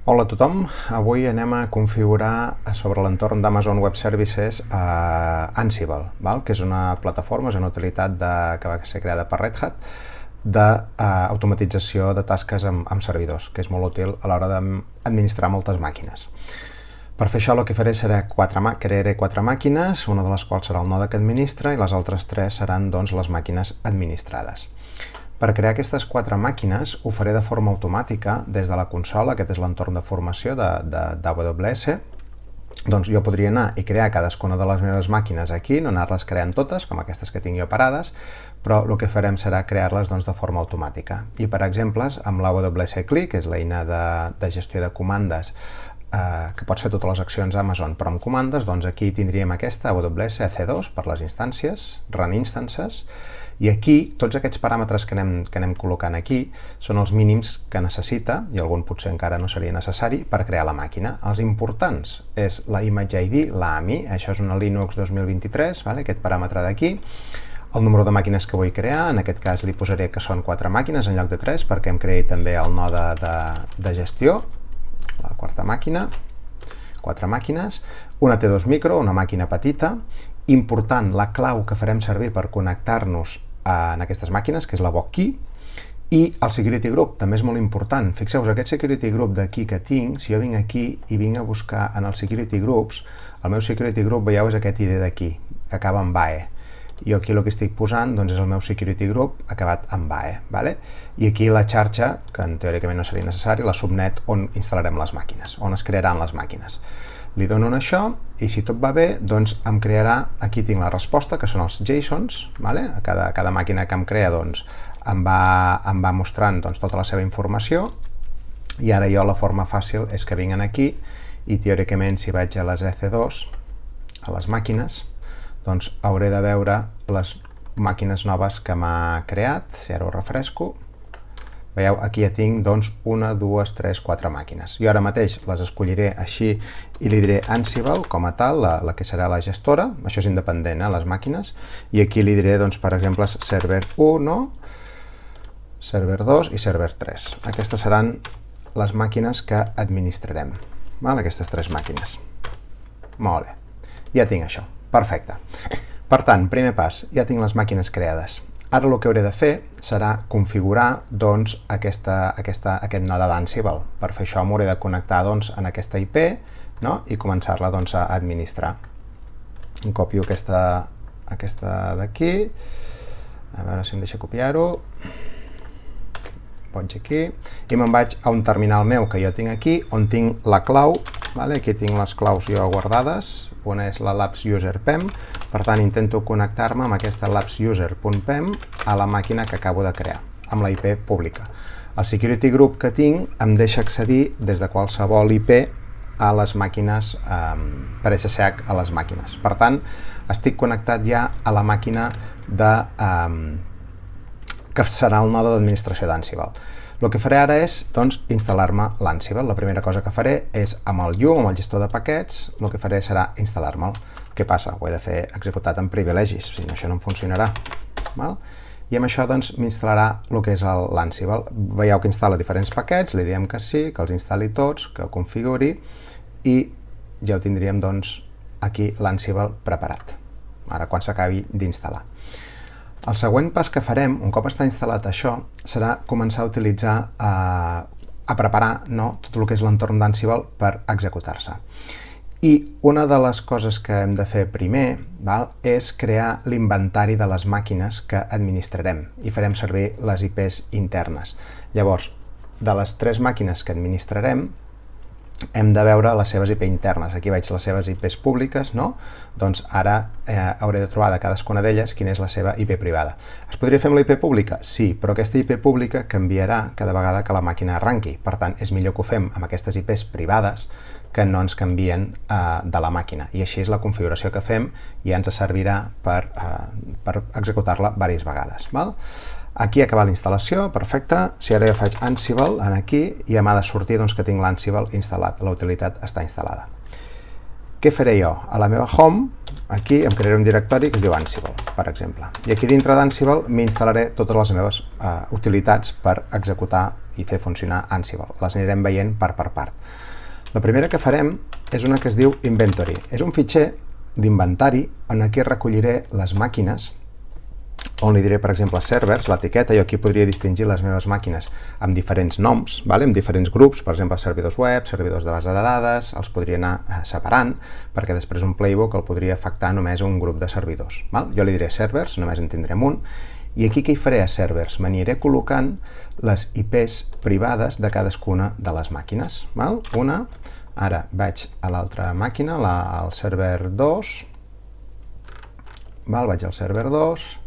Hola a tothom, avui anem a configurar sobre l'entorn d'Amazon Web Services Ansible, que és una plataforma, és una utilitat que va ser creada per Red Hat d'automatització de tasques amb servidors, que és molt útil a l'hora d'administrar moltes màquines. Per fer això el que faré serà crearé 4 màquines, una de les quals serà el node que administra i les altres 3 seran les màquines administrades. Per crear aquestes 4 màquines ho faré de forma automàtica des de la consola, aquest és l'entorn de formació d'AWS. Doncs jo podria anar i crear cadascuna de les meves màquines aquí, no anar-les creant totes, com aquestes que tinc jo parades, però el que farem serà crear-les de forma automàtica. I per exemple, amb l'AWS CLI, que és l'eina de gestió de comandes, que pots fer totes les accions a Amazon, però amb comandes, doncs aquí tindríem aquesta AWS EC2 per les instàncies, Run Instances, i aquí tots aquests paràmetres que anem col·locant aquí són els mínims que necessita, i algun potser encara no seria necessari, per crear la màquina. Els importants és la Image ID, l'AMI, això és una Linux 2023, aquest paràmetre d'aquí, el número de màquines que vull crear, en aquest cas li posaré que són 4 màquines en lloc de 3, perquè em creï també el node de gestió, la quarta màquina, 4 màquines, una T2 micro, una màquina petita, important la clau que farem servir per connectar-nos en aquestes màquines, que és la boc key, i el security group, també és molt important. Fixeu-vos, aquest security group d'aquí que tinc, si jo vinc aquí i vinc a buscar en els security groups, el meu security group, veieu, és aquest ID d'aquí, que acaba en BAE. Jo aquí el que estic posant és el meu security group acabat en BAE. I aquí la xarxa, que teòricament no seria necessari, la subnet on instal·larem les màquines, on es crearan les màquines. Li dono això i si tot va bé, doncs em crearà, aquí tinc la resposta, que són els JSONs, a cada màquina que em crea em va mostrant tota la seva informació, i ara jo la forma fàcil és que vinc aquí i teòricament si vaig a les EC2, a les màquines, doncs hauré de veure les màquines noves que m'ha creat, si ara ho refresco. Veieu, aquí ja tinc 1, 2, 3, 4 màquines. Jo ara mateix les escolliré així i li diré Ansible com a tal, la que serà la gestora, això és independent, les màquines, i aquí li diré, per exemple, server 1, server 2 i server 3. Aquestes seran les màquines que administrarem, aquestes 3 màquines. Molt bé, ja tinc això, perfecte. Per tant, primer pas, ja tinc les màquines creades. Ara el que hauré de fer serà configurar aquest node d'Ansible. Per fer això m'hauré de connectar en aquesta IP i començar-la a administrar. Em copio aquesta d'aquí, a veure si em deixa copiar-ho. Vaig aquí i me'n vaig a un terminal meu que jo tinc aquí, on tinc la clau. Aquí tinc les claus jo guardades, una és la labs user pem, per tant intento connectar-me amb aquesta labsuser.pem a la màquina que acabo de crear, amb la IP pública. El security group que tinc em deixa accedir des de qualsevol IP a les màquines, per SSH a les màquines. Per tant, estic connectat ja a la màquina que serà el node d'administració d'Ansible. El que faré ara és instal·lar-me l'Ansible. La primera cosa que faré és amb el Yum, amb el gestor de paquets, el que faré serà instal·lar-me'l. Què passa? Ho he de fer executat amb privilegis, si no això no em funcionarà. I amb això m'instal·larà el que és l'Ansible. Veieu que instal·la diferents paquets, li diem que sí, que els instal·li tots, que ho configuri i ja ho tindríem aquí l'Ansible preparat, ara quan s'acabi d'instal·lar. El següent pas que farem, un cop està instal·lat això, serà començar a utilitzar, a preparar tot el que és l'entorn d'Ansible per executar-se. I una de les coses que hem de fer primer és crear l'inventari de les màquines que administrarem i farem servir les IPs internes. Llavors, de les 3 màquines que administrarem, hem de veure les seves IP internes. Aquí veig les seves IPs públiques, doncs ara hauré de trobar de cadascuna d'elles quina és la seva IP privada. Es podria fer amb la IP pública? Sí, però aquesta IP pública canviarà cada vegada que la màquina arranqui. Per tant, és millor que ho fem amb aquestes IPs privades que no ens canvien de la màquina. I així és la configuració que fem i ja ens servirà per executar-la diverses vegades. Aquí ha acabat la instal·lació, perfecte. Si ara jo faig Ansible, aquí, ja m'ha de sortir que tinc l'Ansible instal·lat, la utilitat està instal·lada. Què faré jo? A la meva home, aquí em crearé un directori que es diu Ansible, per exemple. I aquí dintre d'Ansible m'instal·laré totes les meves utilitats per executar i fer funcionar Ansible. Les anirem veient part per part. La primera que farem és una que es diu Inventory. És un fitxer d'inventari on aquí recolliré les màquines, on li diré, per exemple, servers, l'etiqueta. Jo aquí podria distingir les meves màquines amb diferents noms, amb diferents grups, per exemple, servidors web, servidors de base de dades, els podria anar separant, perquè després un playbook el podria afectar només a un grup de servidors. Jo li diré servers, només en tindrem un, i aquí què hi faré a servers? M'aniré col·locant les IPs privades de cadascuna de les màquines. Una, ara vaig a l'altra màquina, al server 2, vaig al server 2,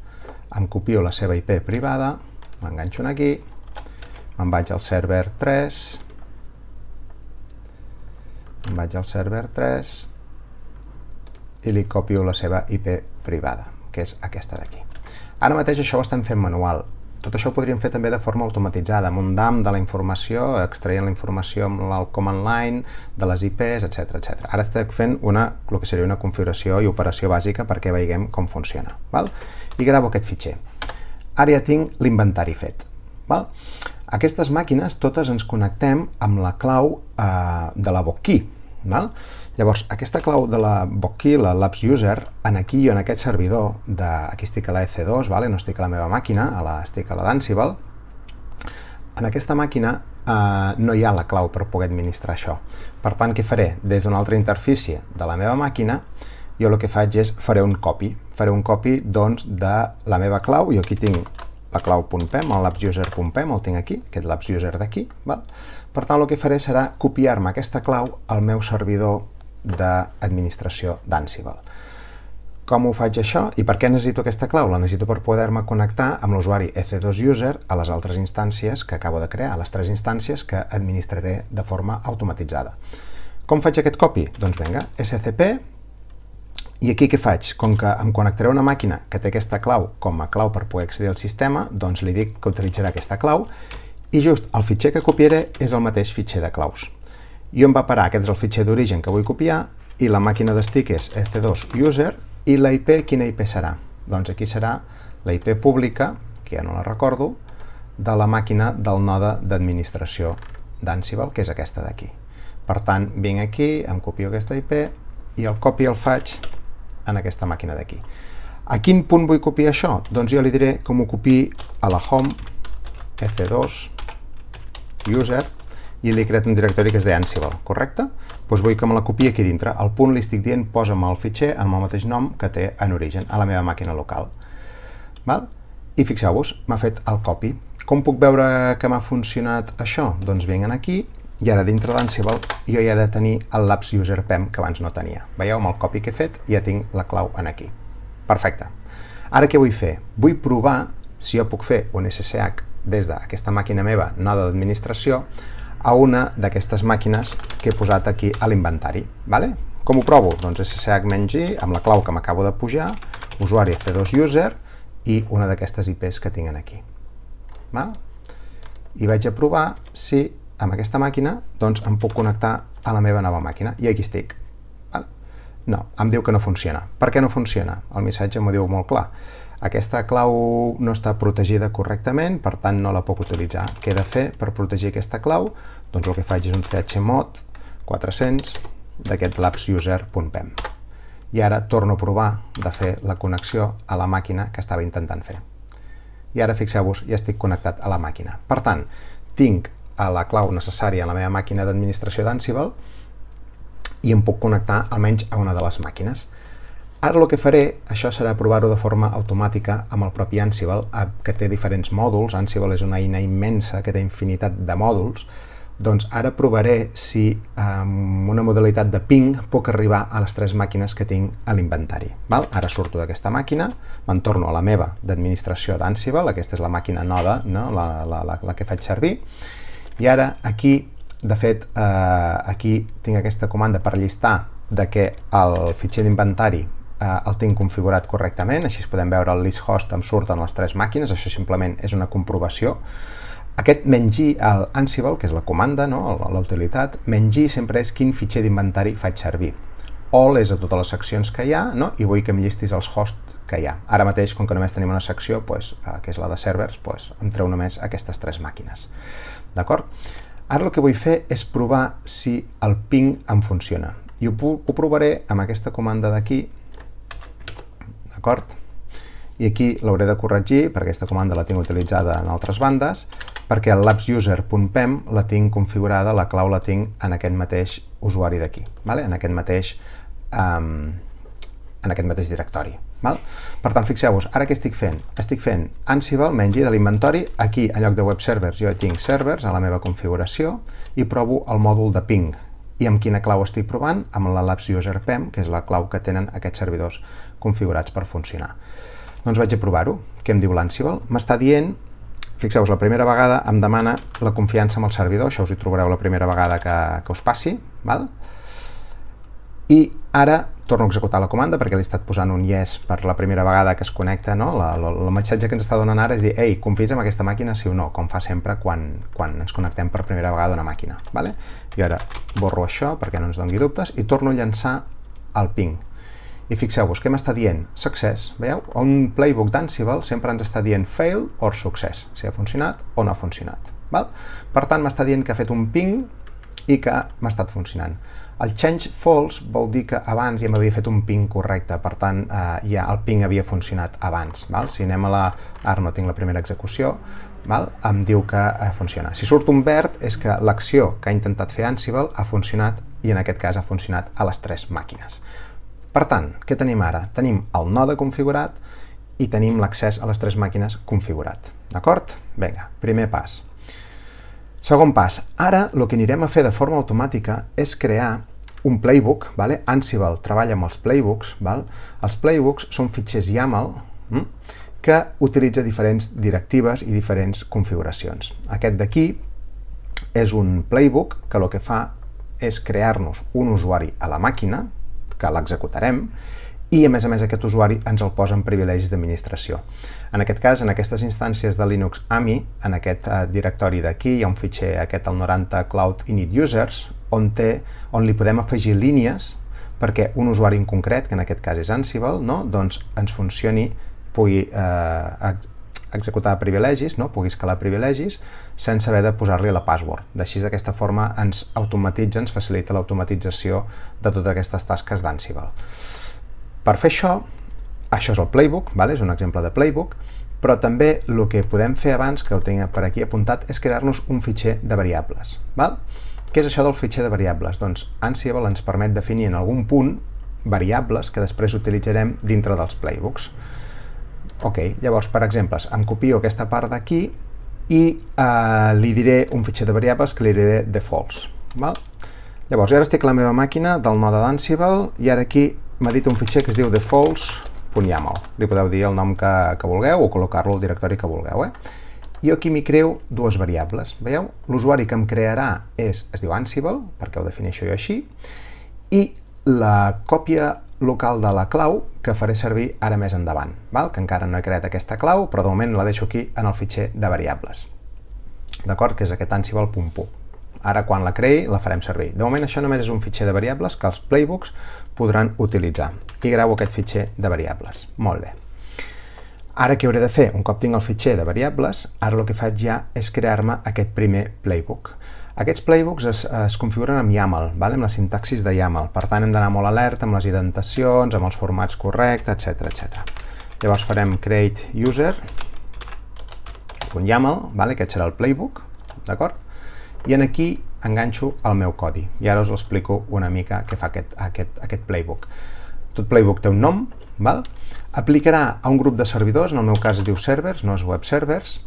em copio la seva IP privada, l'enganxo aquí, me'n vaig al server 3, i li copio la seva IP privada, que és aquesta d'aquí. Ara mateix això ho estem fent manual. Tot això ho podríem fer també de forma automatitzada, amb un dump de la informació, extraient la informació amb el command line, de les IPs, etc. Ara estic fent el que seria una configuració i operació bàsica perquè veiem com funciona. I gravo aquest fitxer. Ara ja tinc l'inventari fet. Aquestes màquines totes ens connectem amb la clau de la Bokkey. Llavors, aquesta clau de la Bokkey, la Labs User, aquí jo en aquest servidor, aquí estic a la EC2, no estic a la meva màquina, estic a la d'Ansible, en aquesta màquina no hi ha la clau per poder administrar això. Per tant, què faré? Des d'una altra interfície de la meva màquina, jo el que faig és faré un copy. Faré un copy, doncs, de la meva clau. Jo aquí tinc la clau.pem, el labsuser.pem, el tinc aquí, aquest labsuser d'aquí. Per tant, el que faré serà copiar-me aquesta clau al meu servidor d'administració d'Ansible. Com ho faig això? I per què necessito aquesta clau? La necessito per poder-me connectar amb l'usuari EC2 User a les altres instàncies que acabo de crear, a les 3 instàncies que administraré de forma automatitzada. Com faig aquest copy? Doncs vinga, SCP, i aquí què faig? Com que em connectaré a una màquina que té aquesta clau com a clau per poder accedir al sistema, doncs li dic que utilitzarà aquesta clau i just el fitxer que copiaré és el mateix fitxer de claus. I on va parar? Aquest és el fitxer d'origen que vull copiar i la màquina d'estic és EC2 User i la IP, quina IP serà? Doncs aquí serà la IP pública, que ja no la recordo, de la màquina del node d'administració d'Ansible, que és aquesta d'aquí. Per tant, vinc aquí, em copio aquesta IP i el copy el faig en aquesta màquina d'aquí. A quin punt vull copiar això? Doncs jo li diré que m'ho copiï a la home EC2 User i li he creat un directori que és d'Ansible, correcte? Doncs vull que me la copiï aquí dintre. Al punt li estic dient posa'm el fitxer amb el mateix nom que té en origen, a la meva màquina local. I fixeu-vos, m'ha fet el copy. Com puc veure que m'ha funcionat això? Doncs vinc aquí i ara dintre d'Ansible jo ja he de tenir el Labs User PEM que abans no tenia. Veieu, amb el copy que he fet ja tinc la clau aquí. Perfecte. Ara què vull fer? Vull provar si jo puc fer un SSH des d'aquesta màquina meva, node d'administració, a una d'aquestes màquines que he posat aquí a l'inventari. Com ho provo? Doncs SSH-G amb la clau que m'acabo de pujar, usuari EC2 User i una d'aquestes IPs que tinc aquí. I vaig a provar si amb aquesta màquina em puc connectar a la meva nova màquina. I aquí estic. No, em diu que no funciona. Per què no funciona? El missatge m'ho diu molt clar. Aquesta clau no està protegida correctament, per tant no la puc utilitzar. Què he de fer per protegir aquesta clau? Doncs el que faig és un chmod 400 d'aquest labsuser.pem. I ara torno a provar de fer la connexió a la màquina que estava intentant fer. I ara fixeu-vos, ja estic connectat a la màquina. Per tant, tinc la clau necessària a la meva màquina d'administració d'Ansible i em puc connectar almenys a una de les màquines. Ara el que faré, això serà provar-ho de forma automàtica amb el propi Ansible, que té diferents mòduls. Ansible és una eina immensa que té infinitat de mòduls. Doncs ara provaré si amb una modalitat de ping puc arribar a les 3 màquines que tinc a l'inventari. Ara surto d'aquesta màquina, me'n torno a la meva d'administració d'Ansible, aquesta és la màquina node, la que faig servir, i ara aquí, de fet, aquí tinc aquesta comanda per llistar que el fitxer d'inventari el tinc configurat correctament, així podem veure el list host em surten les 3 màquines, això simplement és una comprovació. Aquest -g al Ansible, que és la comanda, la utilitat, -g sempre és quin fitxer d'inventari faig servir. All és a totes les seccions que hi ha, i vull que em llistis els hosts que hi ha. Ara mateix, com que només tenim una secció, que és la de servers, em treu només aquestes 3 màquines. d'acord? Ara el que vull fer és provar si el ping em funciona. I ho provaré amb aquesta comanda d'aquí, d'acord? I aquí l'hauré de corregir, perquè aquesta comanda la tinc utilitzada en altres bandes, perquè el labsuser.pem la tinc configurada, la clau la tinc en aquest mateix usuari d'aquí, en aquest mateix directori. Per tant, fixeu-vos, ara què estic fent? Estic fent Ansible, menys i de l'inventori, aquí en lloc de web servers jo tinc servers a la meva configuració i provo el mòdul de ping. I amb quina clau estic provant? Amb la labsuser.pem, que és la clau que tenen aquests servidors configurats per funcionar. Doncs vaig a provar-ho. Què em diu l'Ansible? M'està dient, fixeu-vos, la primera vegada em demana la confiança amb el servidor, això us hi trobareu la primera vegada que us passi, i ara torno a executar la comanda perquè li he estat posant un yes per la primera vegada que es connecta, el missatge que ens està donant ara és dir, ei, confies en aquesta màquina sí o no, com fa sempre quan ens connectem per primera vegada a una màquina. I ara borro això perquè no ens doni dubtes i torno a llançar el ping. I fixeu-vos, què m'està dient? Success, veieu? Un playbook d'Ansible sempre ens està dient fail or success, si ha funcionat o no ha funcionat. Per tant, m'està dient que ha fet un ping i que m'ha estat funcionant. El change false vol dir que abans ja m'havia fet un ping correcte, per tant, ja el ping havia funcionat abans. Si anem a la... Ara no tinc la primera execució, em diu que funciona. Si surt un verd és que l'acció que ha intentat fer Ansible ha funcionat i en aquest cas ha funcionat a les 3 màquines. Per tant, què tenim ara? Tenim el node configurat i tenim l'accés a les 3 màquines configurat. D'acord? Vinga, primer pas. Segon pas. Ara el que anirem a fer de forma automàtica és crear un playbook. Ansible treballa amb els playbooks. Els playbooks són fitxers YAML que utilitza diferents directives i diferents configuracions. Aquest d'aquí és un playbook que el que fa és crear-nos un usuari a la màquina, que l'executarem, i a més aquest usuari ens el posa en privilegis d'administració. En aquest cas, en aquestes instàncies de Linux AMI, en aquest directori d'aquí, hi ha un fitxer, aquest el 90 Cloud Init Users, on li podem afegir línies perquè un usuari en concret, que en aquest cas és Ansible, doncs ens funcioni, pugui executar privilegis, pugui escalar privilegis, sense haver de posar-li la password. Així, d'aquesta forma, ens automatitza, ens facilita l'automatització de totes aquestes tasques d'Ansible. Per fer això és el playbook, és un exemple de playbook, però també el que podem fer abans, que ho tinc per aquí apuntat, és crear-nos un fitxer de variables. Què és això del fitxer de variables? Doncs Ansible ens permet definir en algun punt variables que després utilitzarem dintre dels playbooks. Llavors, per exemple, em copio aquesta part d'aquí i li diré un fitxer de variables que li diré defaults. Llavors, ara estic a la meva màquina del node d'Ansible i ara aquí m'ha dit un fitxer que es diu defaults.yaml. Li podeu dir el nom que vulgueu o col·locar-lo al directori que vulgueu. Jo aquí m'hi creo 2 variables. Veieu? L'usuari que em crearà es diu Ansible, perquè ho defineixo jo així, i la còpia local de la clau que faré servir ara més endavant, que encara no he creat aquesta clau, però de moment la deixo aquí en el fitxer de variables. D'acord? Que és aquest Ansible.pu. Ara, quan la creï, la farem servir. De moment, això només és un fitxer de variables que els playbooks podran utilitzar. I gravo aquest fitxer de variables. Molt bé. Ara què hauré de fer? Un cop tinc el fitxer de variables, ara el que faig ja és crear-me aquest primer playbook. Aquests playbooks es configuren amb YAML, amb la sintaxis de YAML. Per tant, hem d'anar molt alerta amb les indentacions, amb els formats correctes, etc. Llavors farem create user .yaml, aquest serà el playbook, d'acord? I aquí enganxo el meu codi. I ara us explico una mica què fa aquest playbook. Tot playbook té un nom, aplicarà a un grup de servidors, en el meu cas es diu servers, no és web servers.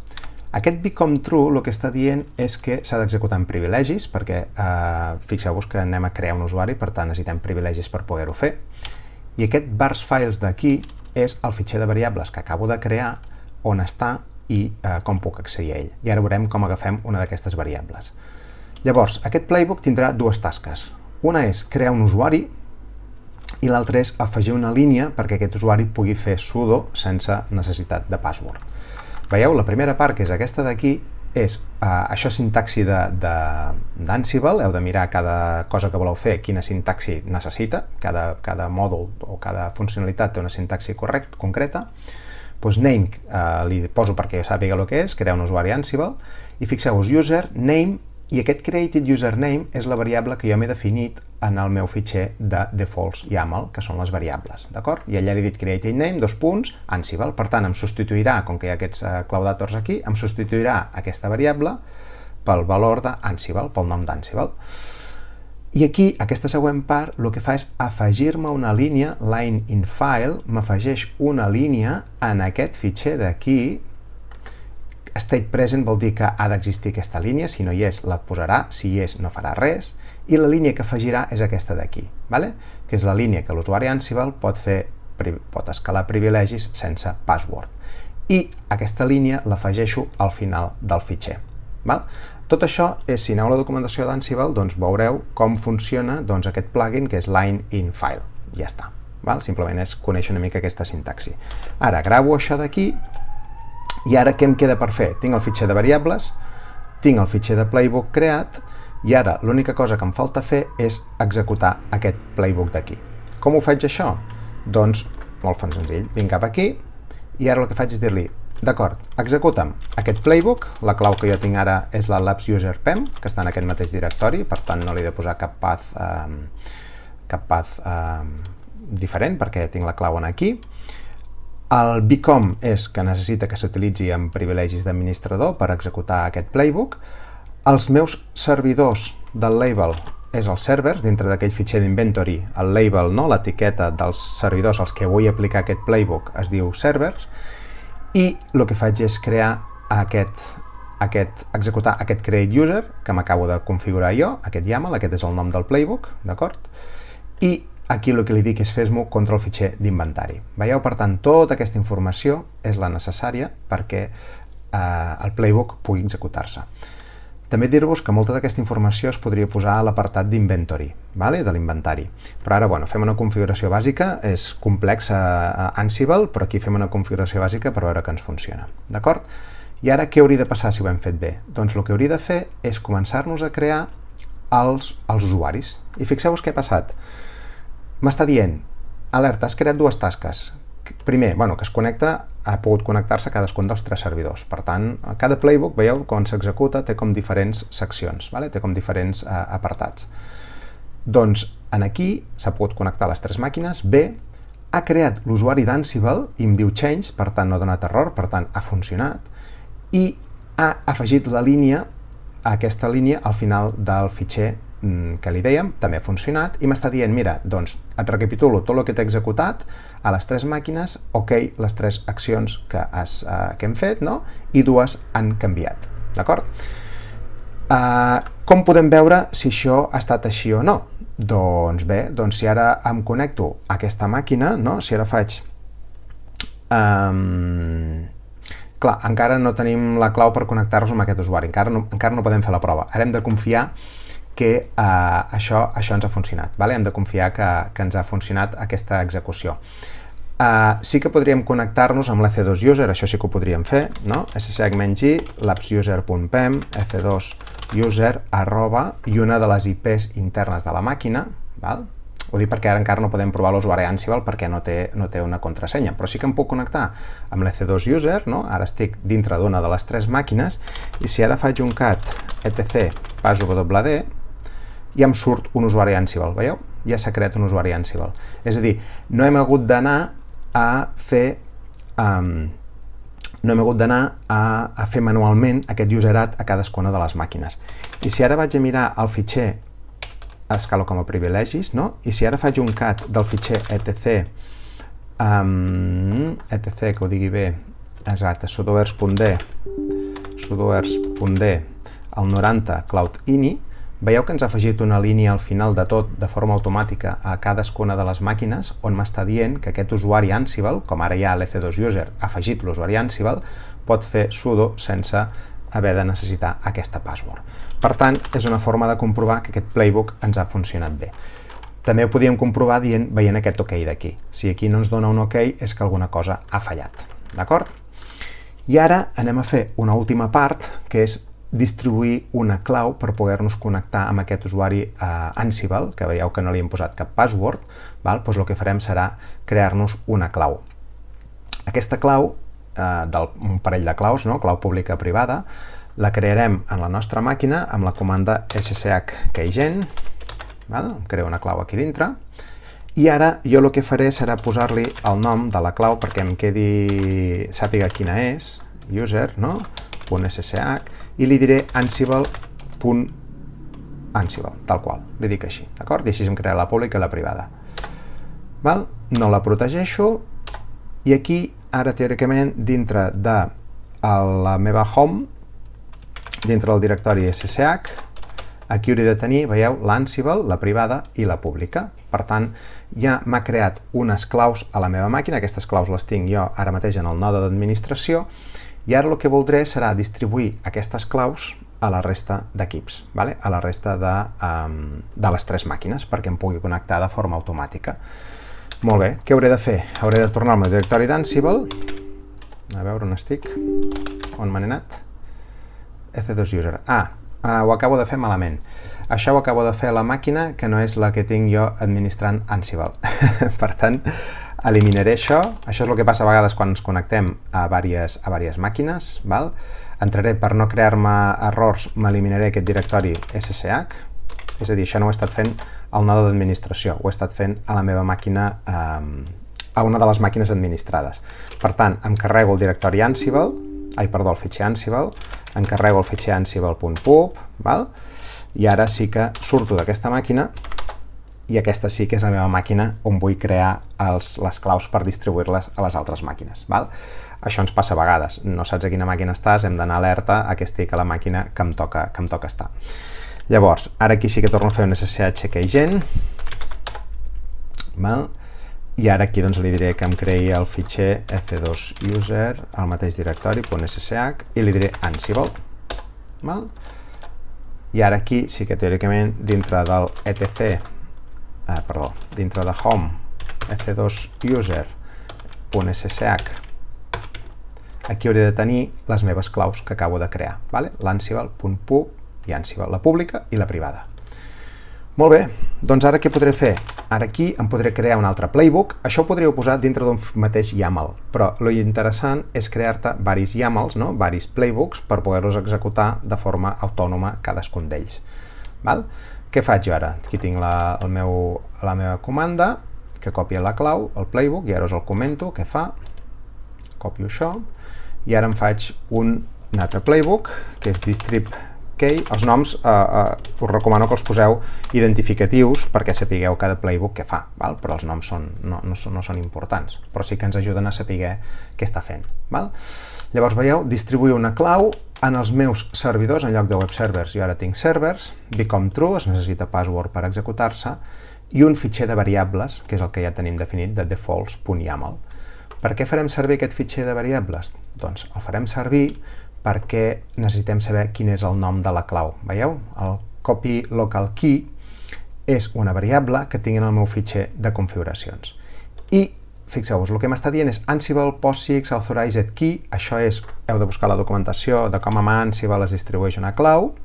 Aquest become true el que està dient és que s'ha d'executar en privilegis, perquè fixeu-vos que anem a crear un usuari, per tant necessitem privilegis per poder-ho fer. I aquest bars files d'aquí és el fitxer de variables que acabo de crear, on està i com puc accedir a ell. I ara veurem com agafem una d'aquestes variables. Llavors, aquest playbook tindrà 2 tasques. Una és crear un usuari i l'altra és afegir una línia perquè aquest usuari pugui fer sudo sense necessitat de password. Veieu, la primera part, que és aquesta d'aquí, això és sintaxi d'Ansible, heu de mirar cada cosa que voleu fer, quina sintaxi necessita, cada mòdul o cada funcionalitat té una sintaxi concreta, Doncs name li poso perquè sàpiga el que és, crear un usuari Ansible, i fixeu-vos, user, name, i aquest created username és la variable que jo m'he definit en el meu fitxer de defaults YAML, que són les variables, d'acord? I allà he dit created name, Ansible, per tant em substituirà, com que hi ha aquests claudators aquí, em substituirà aquesta variable pel valor d'Ansible, pel nom d'Ansible. I aquí, aquesta següent part, el que fa és afegir-me una línia, line in file, m'afegeix una línia en aquest fitxer d'aquí. State present vol dir que ha d'existir aquesta línia, si no hi és la posarà, si hi és no farà res, i la línia que afegirà és aquesta d'aquí, que és la línia que l'usuari Ansible pot escalar privilegis sense password. I aquesta línia l'afegeixo al final del fitxer. Tot això, si aneu a la documentació d'Ansible, veureu com funciona aquest plugin que és line in file. Ja està. Simplement és conèixer una mica aquesta sintaxi. Ara, gravo això d'aquí, i ara què em queda per fer? Tinc el fitxer de variables, tinc el fitxer de playbook creat, i ara l'única cosa que em falta fer és executar aquest playbook d'aquí. Com ho faig això? Doncs molt senzill. Vinc cap aquí, i ara el que faig és dir-li, d'acord, executa'm aquest playbook, la clau que jo tinc ara és la labs user pem, que està en aquest mateix directori, per tant no li he de posar cap path diferent, perquè tinc la clau aquí. El bcom és que necessita que s'utilitzi amb privilegis d'administrador per executar aquest playbook. Els meus servidors del label és els servers, dintre d'aquell fitxer d'inventory. El label, l'etiqueta dels servidors als que vull aplicar aquest playbook es diu servers, i el que faig és crear executar aquest create user, que m'acabo de configurar jo, aquest YAML, aquest és el nom del playbook, d'acord? I aquí el que li dic és fes-m'ho contra el fitxer d'inventari. Veieu? Per tant, tota aquesta informació és la necessària perquè el playbook pugui executar-se. També dir-vos que molta d'aquesta informació es podria posar a l'apartat d'inventory, de l'inventari. Però ara, fem una configuració bàsica, és complex a Ansible, però aquí fem una configuració bàsica per veure que ens funciona. D'acord? I ara què hauria de passar si ho hem fet bé? Doncs el que hauria de fer és començar-nos a crear els usuaris. I fixeu-vos què ha passat. M'està dient, alerta, has creat dues tasques. Primer, que es connecta, ha pogut connectar-se a cadascun dels 3 servidors. Per tant, cada playbook, veieu, quan s'executa té com diferents seccions, té com diferents apartats. Doncs aquí s'ha pogut connectar a les 3 màquines. B, ha creat l'usuari d'Ansible i em diu change, per tant no ha donat error, per tant ha funcionat, i ha afegit la línia, aquesta línia, al final del fitxer que li dèiem, també ha funcionat, i m'està dient, mira, doncs et recapitulo tot el que t'he executat a les 3 màquines, ok, les 3 accions que hem fet, i 2 han canviat, d'acord? Com podem veure si això ha estat així o no? Doncs bé, si ara em connecto a aquesta màquina, si ara faig... Clar, encara no tenim la clau per connectar-nos amb aquest usuari, encara no podem fer la prova. Ara hem de confiar que això ens ha funcionat. Hem de confiar que ens ha funcionat aquesta execució. Sí que podríem connectar-nos amb l'EC2User, això sí que ho podríem fer, sshg-g, labsuser.pem, ec2user, i una de les IPs internes de la màquina. Ho dic perquè ara encara no podem provar l'usuari Ansible perquè no té una contrasenya, però sí que em puc connectar amb l'EC2User, ara estic dintre d'una de les 3 màquines, i si ara faig un cat etc passwd, ja em surt un usuari Ansible, veieu? Ja s'ha creat un usuari Ansible. És a dir, no hem hagut d'anar a fer manualment aquest userat a cadascuna de les màquines. I si ara vaig a mirar el fitxer escalo com a privilegis, i si ara faig un cat del fitxer etc, que ho digui bé, exacte, sudoers.d, el 90 cloud-ini, veieu que ens ha afegit una línia al final de tot, de forma automàtica, a cadascuna de les màquines, on m'està dient que aquest usuari Ansible, com ara ja l'EC2User ha afegit l'usuari Ansible, pot fer sudo sense haver de necessitar aquesta password. Per tant, és una forma de comprovar que aquest playbook ens ha funcionat bé. També ho podíem comprovar veient aquest OK d'aquí. Si aquí no ens dona un OK, és que alguna cosa ha fallat. D'acord? I ara anem a fer una última part, que és distribuir una clau per poder-nos connectar amb aquest usuari Ansible, que veieu que no li hem posat cap password. Doncs el que farem serà crear-nos una clau. Aquesta clau d'un parell de claus, no? Clau pública privada, la crearem en la nostra màquina amb la comanda ssh keygen, em creo una clau aquí dintre, i ara jo el que faré serà posar-li el nom de la clau perquè em sàpiga quina és, user, no? .ssh, i li diré ansible.ansible, tal qual, li dic així, d'acord? I així em crearà la pública i la privada. No la protegeixo, i aquí, ara teòricament, dintre de la meva home, dintre del directori ssh, aquí hauria de tenir, veieu, l'Ansible, la privada i la pública. Per tant, ja m'ha creat unes claus a la meva màquina, aquestes claus les tinc jo ara mateix en el node d'administració, i ara el que voldré serà distribuir aquestes claus a la resta d'equips, a la resta de les 3 màquines, perquè em pugui connectar de forma automàtica. Molt bé, què hauré de fer? Hauré de tornar al meu directori d'Ansible, a veure on estic, on me n'he anat, ec2user, ho acabo de fer malament. Això ho acabo de fer a la màquina que no és la que tinc jo administrant Ansible. Per tant, eliminaré això. Això és el que passa a vegades quan ens connectem a diverses màquines. Entraré per no crear-me errors, m'eliminaré aquest directori ssh. És a dir, això no ho he estat fent al node d'administració, ho he estat fent a la meva màquina, a una de les màquines administrades. Per tant, em carrego el directori Ansible, el fitxer Ansible, encarrego el fitxer ansible.pub, i ara sí que surto d'aquesta màquina, i aquesta sí que és la meva màquina on vull crear les claus per distribuir-les a les altres màquines. Això ens passa a vegades, no saps a quina màquina estàs, hem d'anar alerta a que estic a la màquina que em toca estar. Llavors, ara aquí sí que torno a fer un ssh keygen, i ara aquí li diré que em creï el fitxer ec2user al mateix directori, .ssh, i li diré Ansible. I ara aquí sí que teòricament dintre del dintre de home ec2user.ssh, aquí hauré de tenir les meves claus que acabo de crear, l'ansible.pub i Ansible, la pública i la privada. Molt bé, doncs ara què podré fer? Ara aquí em podré crear un altre playbook. Això ho podríeu posar dintre d'un mateix YAML, però lo interessant és crear-te diversos YAMLs, diversos playbooks, per poder-los executar de forma autònoma cadascun d'ells. Què faig jo ara? Aquí tinc la meva comanda, que copia la clau, el playbook, i ara us el comento, què fa? Copio això, i ara em faig un altre playbook, que és distrib key. Els noms us recomano que els poseu identificatius perquè sapigueu cada playbook què fa, però els noms no són importants, però sí que ens ajuden a saber què està fent. Llavors veieu, distribuir una clau en els meus servidors, en lloc de web servers, jo ara tinc servers, become true, es necessita password per executar-se, i un fitxer de variables, que és el que ja tenim definit, de defaults.yaml. Per què farem servir aquest fitxer de variables? Doncs el farem servir perquè necessitem saber quin és el nom de la clau. Veieu? El copy local key és una variable que tinc en el meu fitxer de configuracions. I fixeu-vos, el que m'està dient és Ansible POSIX authorized key. Això és, heu de buscar la documentació de com amb Ansible es distribueix una clau.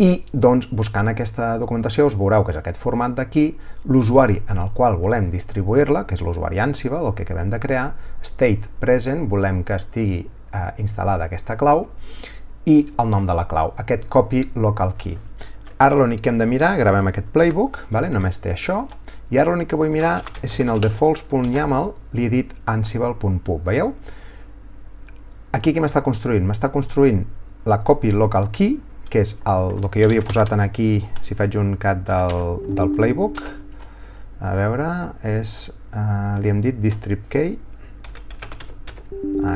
I, doncs, buscant aquesta documentació us veureu que és aquest format d'aquí, l'usuari en el qual volem distribuir-la, que és l'usuari Ansible, el que acabem de crear, state present, volem que estigui instal·lada aquesta clau, i el nom de la clau, aquest copy local key. Ara l'únic que hem de mirar, gravem aquest playbook, només té això, i ara l'únic que vull mirar és si en el defaults.yaml li he dit ansible.pub, veieu? Aquí què m'està construint? M'està construint la copy local key, que és el que jo havia posat aquí, si faig un cat del playbook, a veure, li hem dit distrib key,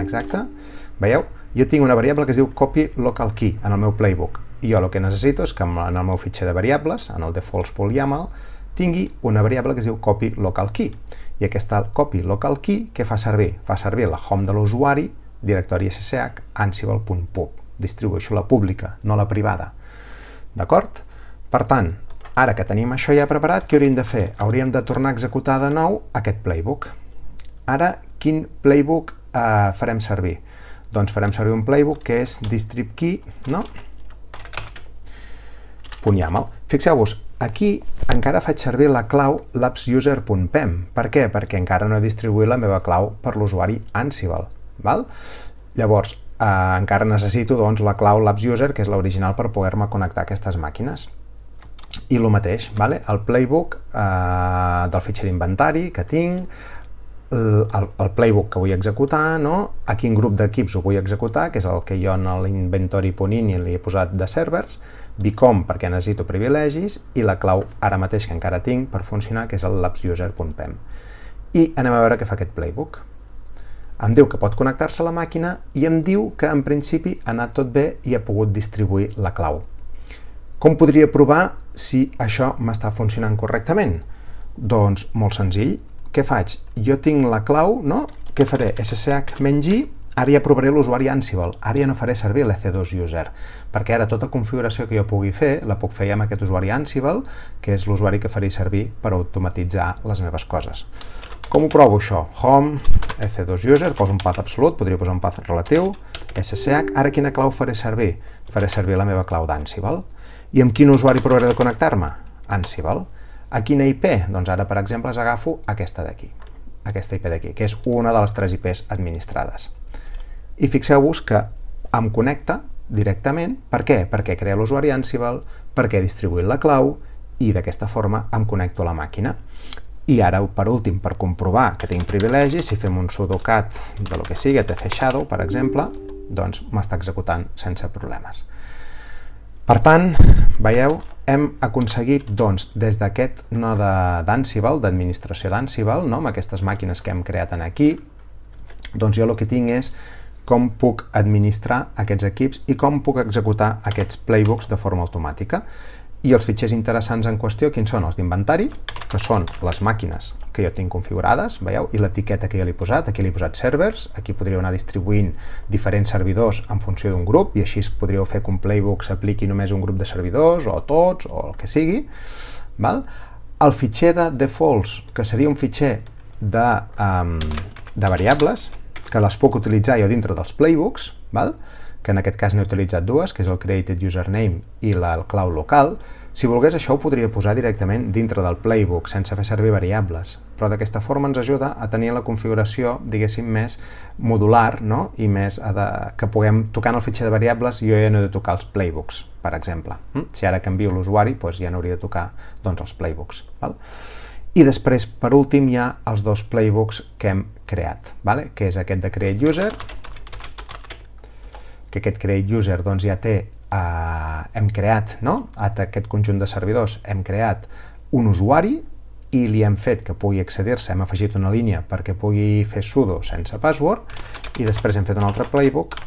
exacte. Veieu? Jo tinc una variable que es diu copy local key en el meu playbook, i jo el que necessito és que en el meu fitxer de variables, en el defaults.yaml, tingui una variable que es diu copy local key. I aquesta copy local key, què fa servir? Fa servir la home de l'usuari, directori ssh, ansible.pub. Distribueixo la pública, no la privada. D'acord? Per tant, ara que tenim això ja preparat, què hauríem de fer? Hauríem de tornar a executar de nou aquest playbook. Ara, quin playbook farem servir? Doncs farem servir un playbook que és distrib key, .yaml. Fixeu-vos, aquí encara faig servir la clau labsuser.pem. Per què? Perquè encara no he distribuït la meva clau per l'usuari Ansible. Val? Llavors, encara necessito doncs, la clau LabsUser, que és l'original per poder-me connectar a aquestes màquines. I el mateix, vale? El playbook del fitxer d'inventari que tinc, el playbook que vull executar, no? A quin grup d'equips ho vull executar, que és el que jo en l'inventory.ini li he posat de servers, bcom perquè necessito privilegis, i la clau ara mateix que encara tinc per funcionar, que és el labsuser.pem. I anem a veure què fa aquest playbook. Em diu que pot connectar-se a la màquina i em diu que en principi ha anat tot bé i ha pogut distribuir la clau. Com podria provar si això m'està funcionant correctament? Doncs molt senzill. Què faig? Jo tinc la clau, no? Què faré? ssh-i, ara ja provaré l'usuari Ansible, ara ja no faré servir l'EC2User, perquè ara tota configuració que jo pugui fer, la puc fer ja amb aquest usuari Ansible, que és l'usuari que faré servir per automatitzar les meves coses. Com ho provo això? Home, EC2User, poso un path absolut, podria posar un path relatiu, ssh, ara quina clau faré servir? Faré servir la meva clau d'Ansible. I amb quin usuari provaré de connectar-me? Ansible. A quina IP? Doncs ara, per exemple, agafo aquesta d'aquí, aquesta IP d'aquí, que és una de les 3 IPs administrades. I fixeu-vos que em connecta directament. Per què? Perquè crea l'usuari Ansible, perquè he distribuït la clau i d'aquesta forma em connecto a la màquina. I ara, per últim, per comprovar que tinc privilegis, si fem un sudocat de lo que sigui, tcshadow, per exemple, doncs m'està executant sense problemes. Per tant, veieu, hem aconseguit, doncs, des d'aquest node d'Ansible, d'administració d'Ansible, no? Amb aquestes màquines que hem creat aquí, doncs jo el que tinc és com puc administrar aquests equips i com puc executar aquests playbooks de forma automàtica. I els fitxers interessants en qüestió, quins són? Els d'inventari, que són les màquines que jo tinc configurades, veieu? I l'etiqueta que jo li he posat, aquí li he posat servers, aquí podríeu anar distribuint diferents servidors en funció d'un grup, i així podríeu fer que un playbook s'apliqui només a un grup de servidors, o tots, o el que sigui. Val? El fitxer de defaults, que seria un fitxer de variables, que les puc utilitzar jo dintre dels playbooks, val? Que en aquest cas n'he utilitzat dues, que és el created username i el clau local. Si volgués això ho podria posar directament dintre del playbook, sense fer servir variables, però d'aquesta forma ens ajuda a tenir la configuració, diguéssim, més modular, no? I més que puguem, tocant el fitxer de variables, jo ja no he de tocar els playbooks, per exemple. Si ara canvio l'usuari, doncs ja no hauria de tocar els playbooks. Val? I després, per últim, hi ha els 2 playbooks que hem creat, vale? Que és aquest de create user, que aquest create user doncs, ja té, hem creat, no? A aquest conjunt de servidors hem creat un usuari i li hem fet que pugui accedir-se, hem afegit una línia perquè pugui fer sudo sense password, i després hem fet un altre playbook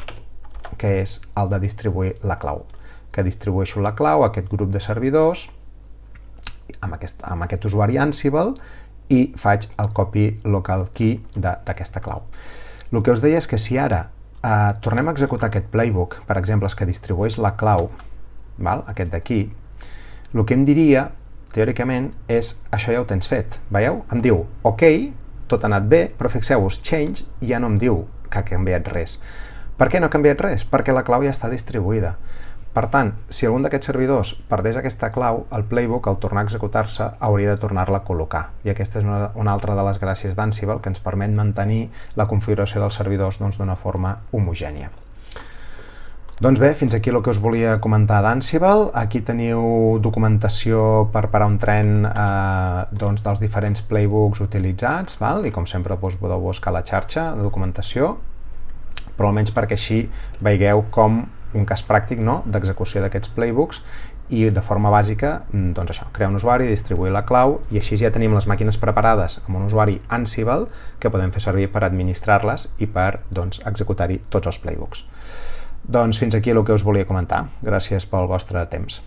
que és el de distribuir la clau, que distribueixo la clau a aquest grup de servidors amb aquest usuari Ansible i faig el copy local key d'aquesta clau. El que us deia és que si ara tornem a executar aquest playbook, per exemple, que distribueix la clau, val? Aquest d'aquí, el que em diria, teòricament, és això ja ho tens fet, veieu? Em diu, ok, tot ha anat bé, però fixeu-vos, change ja no em diu que ha canviat res. Per què no ha canviat res? Perquè la clau ja està distribuïda. Per tant, si algun d'aquests servidors perdés aquesta clau, el playbook, al tornar a executar-se, hauria de tornar-la a col·locar. I aquesta és una altra de les gràcies d'Ansible, que ens permet mantenir la configuració dels servidors d'una forma homogènia. Doncs bé, fins aquí el que us volia comentar d'Ansible. Aquí teniu documentació per parar un tren dels diferents playbooks utilitzats, i com sempre podeu buscar la xarxa de documentació, però almenys perquè així veieu com un cas pràctic d'execució d'aquests playbooks i de forma bàsica, doncs això, crear un usuari, distribuir la clau i així ja tenim les màquines preparades amb un usuari Ansible que podem fer servir per administrar-les i per executar-hi tots els playbooks. Doncs fins aquí el que us volia comentar. Gràcies pel vostre temps.